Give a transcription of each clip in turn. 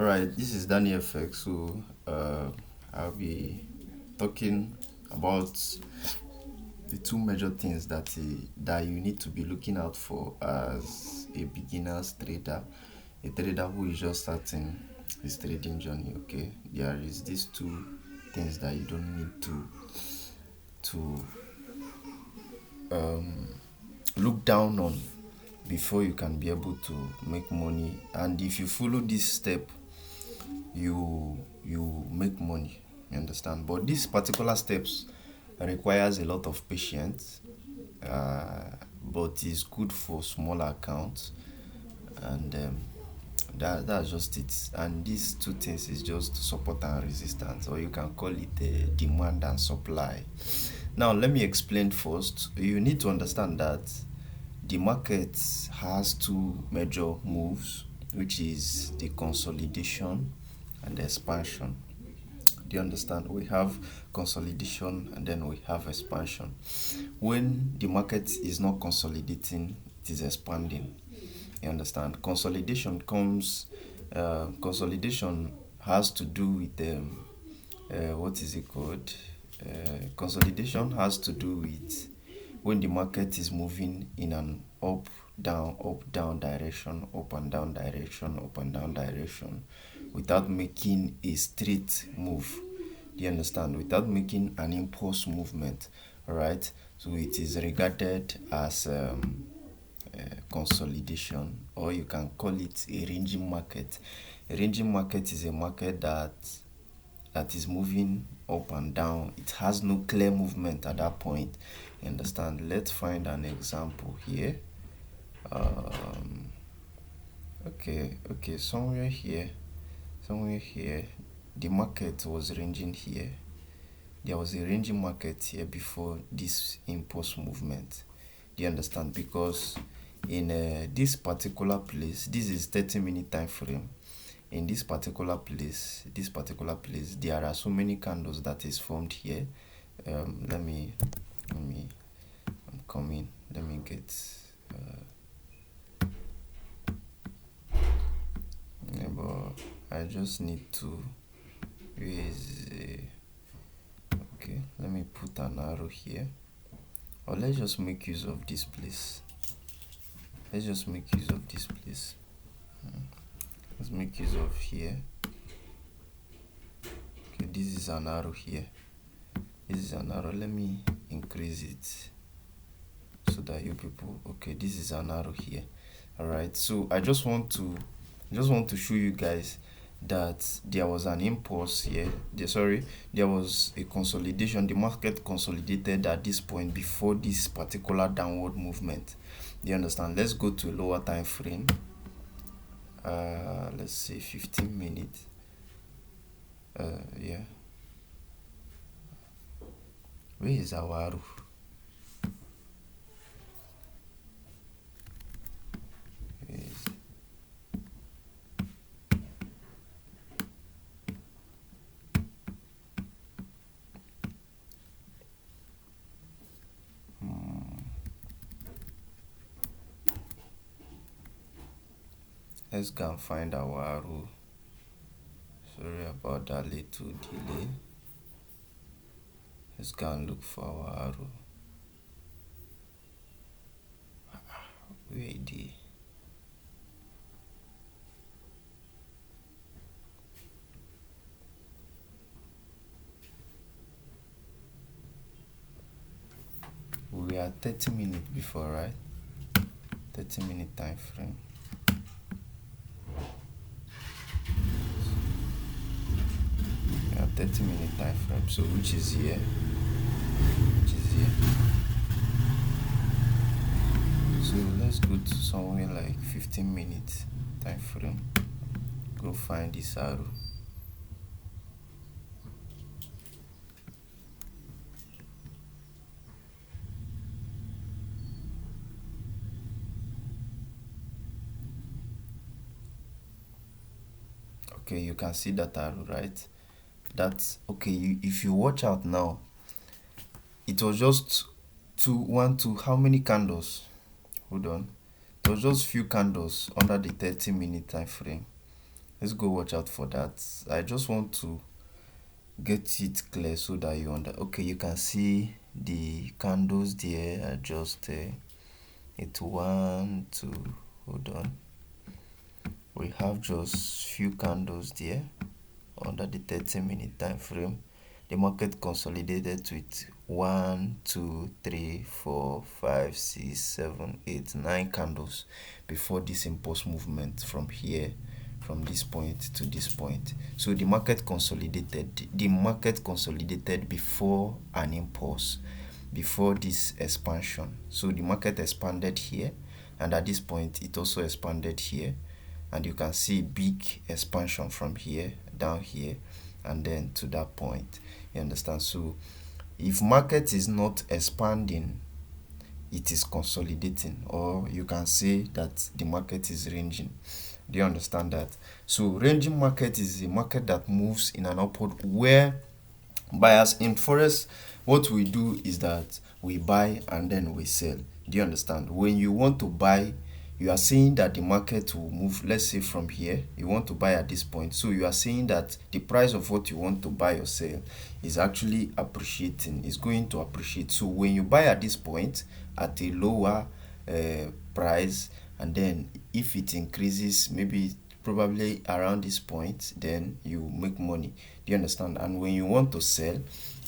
Alright, this is dannyfx. So I'll be talking about the two major things that you need to be looking out for as a beginner's trader, a trader who is just starting his trading journey. Okay, there is these two things that you don't need to look down on before you can be able to make money. And if you follow this step, you make money. You understand? But these particular steps requires a lot of patience, but is good for smaller accounts, and that's just it. And these two things is just support and resistance, or you can call it demand and supply. Now let me explain first. You need to understand that the market has two major moves, which is the consolidation and the expansion. Do you understand? We have consolidation and then we have expansion. When the market is not consolidating, it is expanding. You understand? Consolidation has to do with what is it called? Consolidation has to do with when the market is moving in an up down direction, up and down direction, up and down direction, without making a straight move. Do you understand? Without making an impulse movement. All right, so it is regarded as consolidation, or you can call it a ranging market. A ranging market is a market that is moving up and down. It has no clear movement at that point. You understand? Let's find an example here. Okay, somewhere here, the market was ranging here. There was a ranging market here before this impulse movement. Do you understand? Because in this particular place, this is 30-minute time frame. In this particular place, there are so many candles that is formed here. Let me I'm coming. Let me get but I just need to use okay, let me put an arrow here, or let's just make use of this place. Let's make use of here. Okay, this is an arrow here. Let me increase it so that you people, okay, this is an arrow here. All right, so I just want to show you guys that there was an impulse here. There was a consolidation. The market consolidated at this point before this particular downward movement. Do you understand? Let's go to a lower time frame. Let's say 15 minutes. Yeah, where is our arrow? Let's go and find our arrow. Sorry about that little delay. Let's go and look for our arrow. Where is it? We are 30 minutes before, right? 30-minute time frame. We have 30-minute time frame, so which is here. So let's go to somewhere like 15 minutes time frame. Go find this arrow. Okay, you can see that arrow, right? That's okay. If you watch out now, it was just how many candles? Hold on. It was just few candles under the 30-minute time frame. let's go watch out for that. I just want to get it clear so that you okay, you can see the candles there. I just it one, two, hold on, we have just few candles there under the 30-minute time frame. The market consolidated with 1, 2, 3, 4, 5, 6, 7, 8, 9 candles before this impulse movement from here, from this point to this point. So the market consolidated. The market consolidated before an impulse, before this expansion. So the market expanded here, and at this point it also expanded here, and you can see big expansion from here down here and then to that point. You understand? So if market is not expanding, it is consolidating, or you can say that the market is ranging. Do you understand that? So ranging market is a market that moves in an upward, where buyers in forex, what we do is that we buy and then we sell. Do you understand? When you want to buy, you are saying that the market will move, let's say from here, you want to buy at this point. So you are saying that the price of what you want to buy or sell is actually appreciating, is going to appreciate. So when you buy at this point at a lower price, and then if it increases, maybe probably around this point, then you make money. Do you understand? And when you want to sell,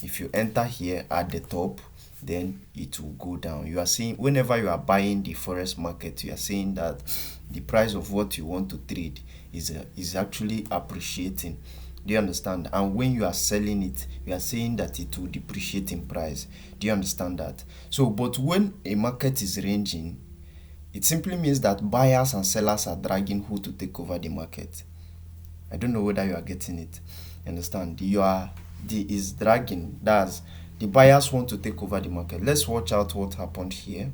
if you enter here at the top, then it will go down. You are seeing, whenever you are buying the forex market, you are saying that the price of what you want to trade is actually appreciating. Do you understand? And when you are selling it, you are saying that it will depreciate in price. Do you understand that? So but when a market is ranging, it simply means that buyers and sellers are dragging who to take over the market. I don't know whether you are getting it. You understand? The is dragging. That's the buyers want to take over the market. Let's watch out what happened here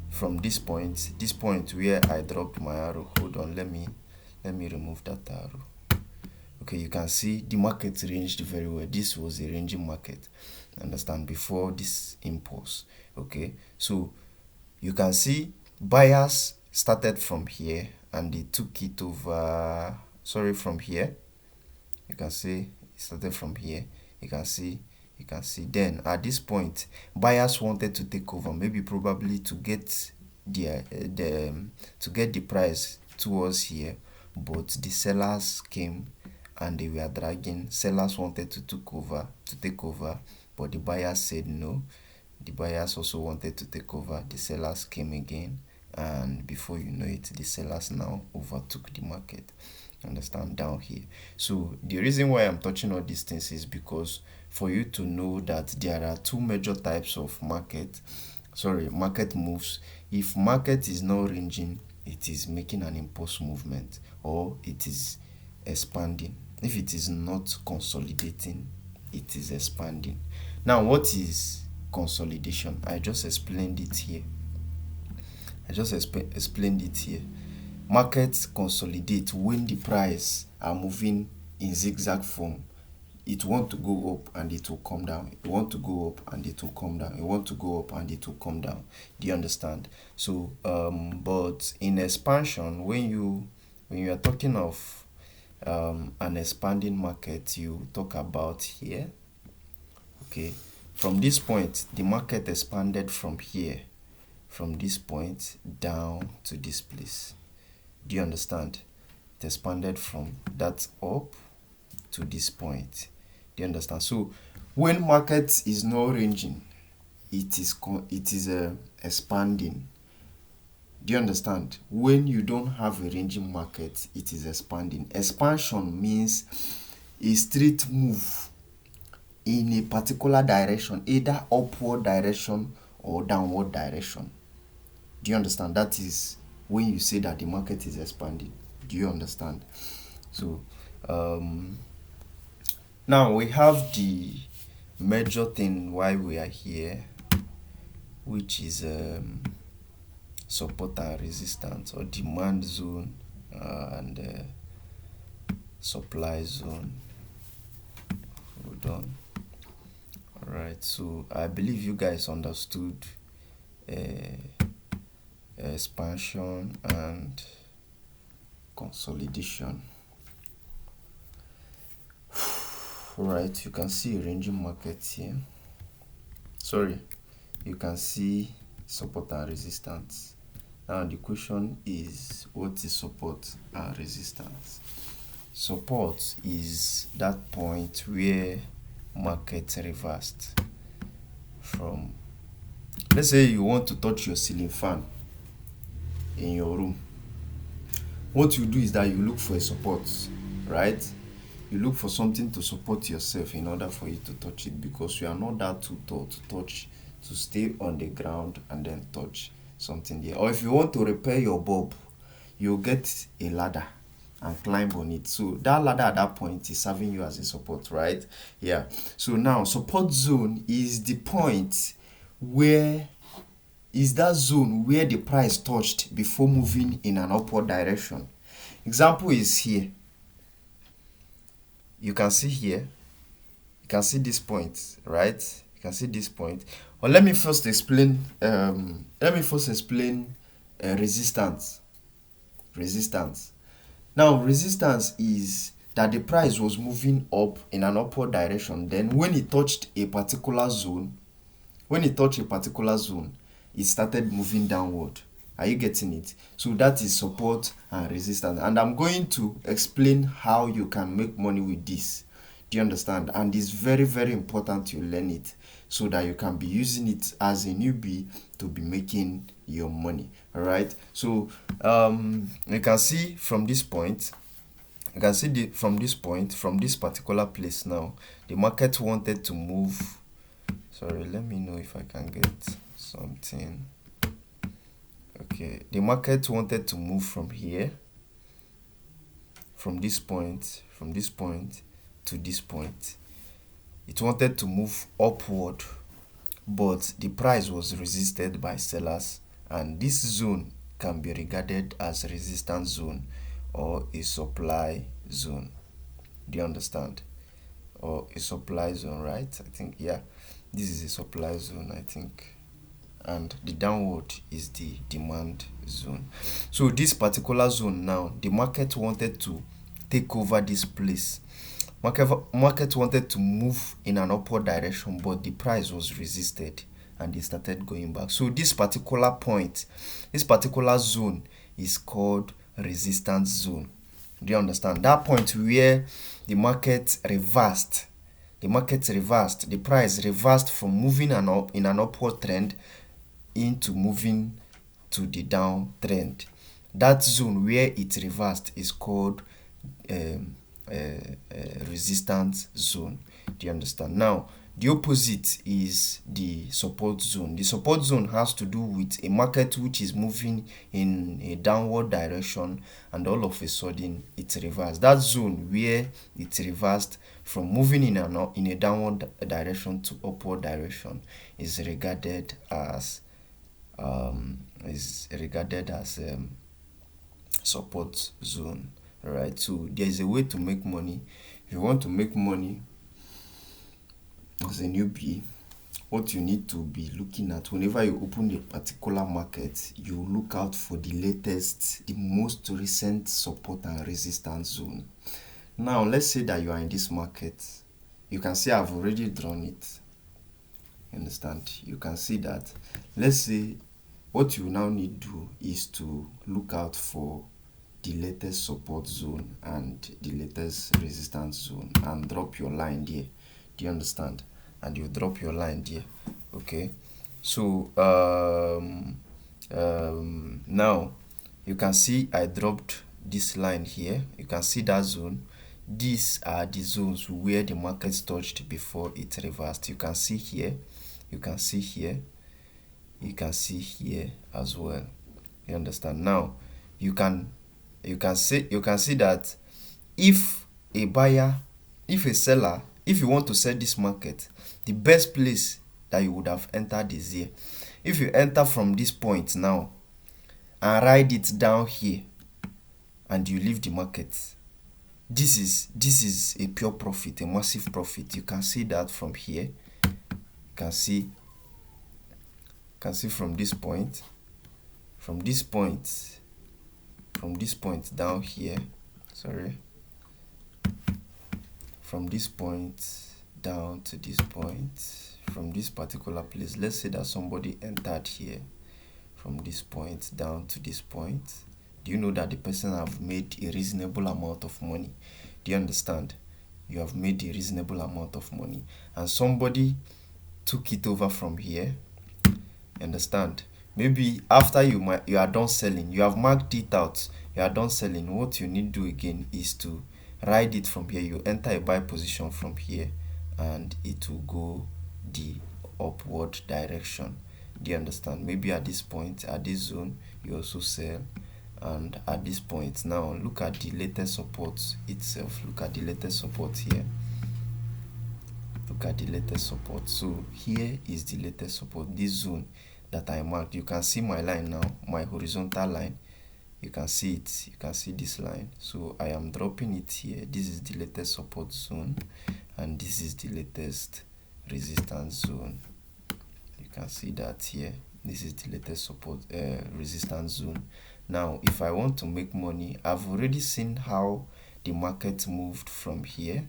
from this point where I dropped my arrow. Hold on, let me remove that arrow. Okay, you can see the market ranged very well. This was a ranging market, understand, before this impulse. Okay, so you can see buyers started from here and they took it over, sorry, from here. You can see it started from here. You can see then at this point buyers wanted to take over, maybe probably to get the price towards here, but the sellers came and they were dragging. Sellers wanted to take over, but the buyers said no. The buyers also wanted to take over. The sellers came again, and before you know it, the sellers now overtook the market. Understand, down here. So the reason why I'm touching all these things is because for you to know that there are two major types of market moves. If market is not ranging, it is making an impulse movement, or it is expanding. If it is not consolidating, it is expanding. Now, what is consolidation? I just explained it here. Markets consolidate when the price are moving in zigzag form. It want to go up and it will come down. It want to go up and it will come down. It want to go up and it will come down. Do you understand? So but in expansion, when you are talking of an expanding market, you talk about here. Okay, from this point the market expanded from here, from this point down to this place. Do you understand? It expanded from that up to this point. Do you understand? So when market is not ranging, it is expanding. Do you understand? When you don't have a ranging market, it is expanding. Expansion means a straight move in a particular direction, either upward direction or downward direction. Do you understand? That is when you say that the market is expanding. Do you understand? So now we have the major thing why we are here, which is support and resistance, or demand zone and supply zone. Hold on. All right, so I believe you guys understood expansion and consolidation. Alright, you can see a ranging market here. Sorry, you can see support and resistance. Now the question is, what is support and resistance? Support is that point where market reversed from, let's say you want to touch your ceiling fan in your room. What you do is that you look for a support, right? You look for something to support yourself in order for you to touch it, because you are not that too tall to touch, to stay on the ground and then touch something there. Or if you want to repair your bulb, you get a ladder and climb on it. So that ladder at that point is serving you as a support, right? Yeah. So now support zone is the point where is that zone where the price touched before moving in an upward direction. Example is here. You can see here, you can see this point, right? You can see this point. Well, let me first explain resistance. Now resistance is that the price was moving up in an upward direction. Then when it touched a particular zone, it started moving downward. Are you getting it? So that is support and resistance. And I'm going to explain how you can make money with this. Do you understand? And it's very, very important you learn it so that you can be using it as a newbie to be making your money. All right. So you can see from this point, from this particular place now, the market wanted to move. Sorry, let me know if I can get something. Okay, the market wanted to move from here, from this point to this point. It wanted to move upward, but the price was resisted by sellers, and this zone can be regarded as a resistance zone or a supply zone. Do you understand? Or a supply zone, right? I think, yeah, this is a supply zone, I think, and the downward is the demand zone. So this particular zone now, the market wanted to take over this place. Market wanted to move in an upward direction, but the price was resisted and they started going back. So this particular point, this particular zone is called resistance zone. Do you understand? That point where the market reversed, the price reversed from moving in an upward trend into moving to the downtrend. That zone where it reversed is called resistance zone. Do you understand? Now, the opposite is the support zone. The support zone has to do with a market which is moving in a downward direction and all of a sudden it reversed. That zone where it reversed from moving in a downward direction to upward direction is regarded as support zone. Right? So there is a way to make money. If you want to make money as a newbie, what you need to be looking at whenever you open a particular market, you look out for the latest, the most recent support and resistance zone. Now let's say that you are in this market. You can see I've already drawn it. Understand? You can see that. Let's say what you now need to do is to look out for the latest support zone and the latest resistance zone and drop your line there. Do you understand? And you drop your line there. Okay. So now you can see I dropped this line here. You can see that zone. These are the zones where the market touched before it reversed. You can see here. You can see here. You can see here as well. You understand? Now you can see that if a buyer, if a seller, if you want to sell this market, the best place that you would have entered is here. If you enter from this point now and ride it down here and you leave the market, this is a pure profit, a massive profit. You can see that from here. You can see from this point down here, from this point down to this point, from this particular place. Let's say that somebody entered here from this point down to this point. Do you know that the person have made a reasonable amount of money? Do you understand? You have made a reasonable amount of money, and somebody took it over from here. You understand? Maybe after you are done selling, you have marked it out, you are done selling. What you need to do again is to ride it from here. You enter a buy position from here, and it will go the upward direction. Do you understand? Maybe at this point, at this zone, you also sell, and at this point now, look at the latest support itself. Look at the latest support here. Look at the latest support. So here is the latest support, this zone that I marked. You can see my line now, my horizontal line. You can see it, you can see this line. So I am dropping it here. This is the latest support zone, and this is the latest resistance zone. You can see that here. This is the latest support resistance zone. Now if I want to make money, I've already seen how the market moved from here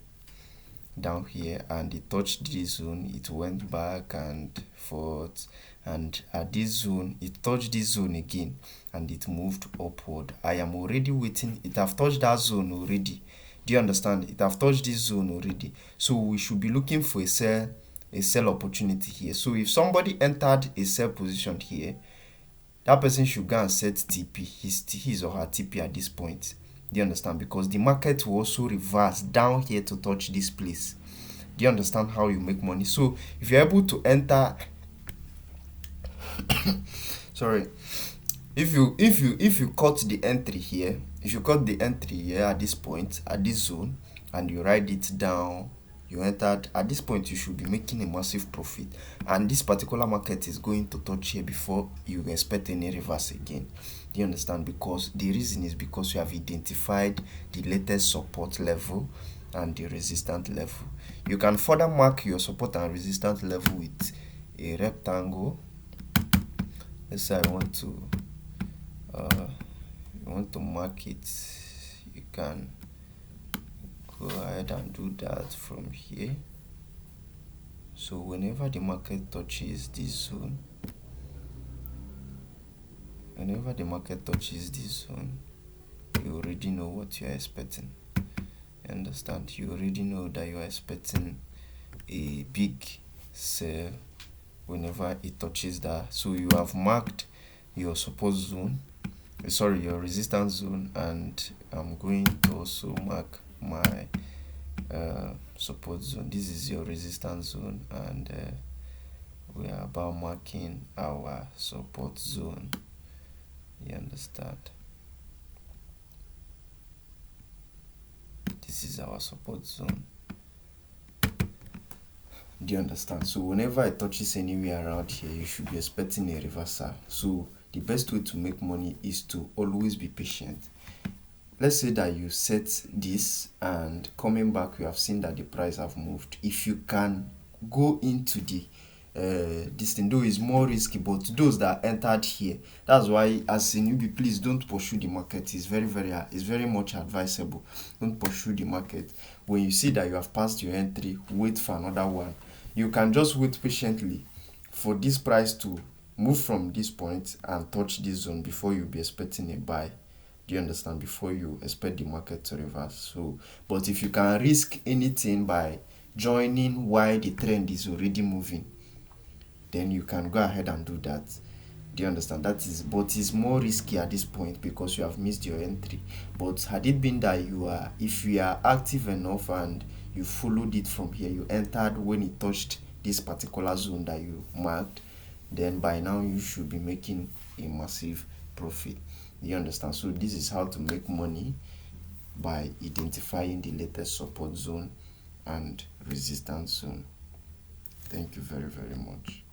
down here, and it touched this zone, it went back and forth, and at this zone it touched this zone again, and it moved upward. I am already waiting. It have touched that zone already. Do you understand? It have touched this zone already. So we should be looking for a sell opportunity here. So if somebody entered a sell position here, that person should go and set TP, his or her TP at this point. Do you understand? Because the market will also reverse down here to touch this place. Do you understand how you make money? So if you're able to enter sorry, if you cut the entry here, if you cut the entry here at this point, at this zone, and you ride it down, you entered at this point, you should be making a massive profit. And this particular market is going to touch here before you expect any reverse again. Do you understand? Because the reason is because you have identified the latest support level and the resistance level. You can further mark your support and resistance level with a rectangle. Let's say I want to mark it. You can go ahead and do that from here. So whenever the market touches this zone, you already know what you are expecting. You understand? You already know that you are expecting a big sell whenever it touches that. So you have marked your support zone, your resistance zone, and I'm going to also mark my support zone. This is your resistance zone, and we are about marking our support zone. You understand? This is our support zone. Do you understand? So whenever it touches anywhere around here, you should be expecting a reversal. So the best way to make money is to always be patient. Let's say that you set this, and coming back you have seen that the price have moved. If you can go into the this thing, though is more risky, but those that entered here, that's why as a newbie, please don't pursue the market. It's very much advisable. Don't pursue the market. When you see that you have passed your entry, wait for another one. You can just wait patiently for this price to move from this point and touch this zone before you'll be expecting a buy. Do you understand? Before you expect the market to reverse. So, but if you can risk anything by joining while the trend is already moving, then you can go ahead and do that. Do you understand? But it's more risky at this point because you have missed your entry. But had it been that if you are active enough and you followed it from here, you entered when it touched this particular zone that you marked, then by now you should be making a massive profit. Do you understand? So this is how to make money by identifying the latest support zone and resistance zone. Thank you very, very much.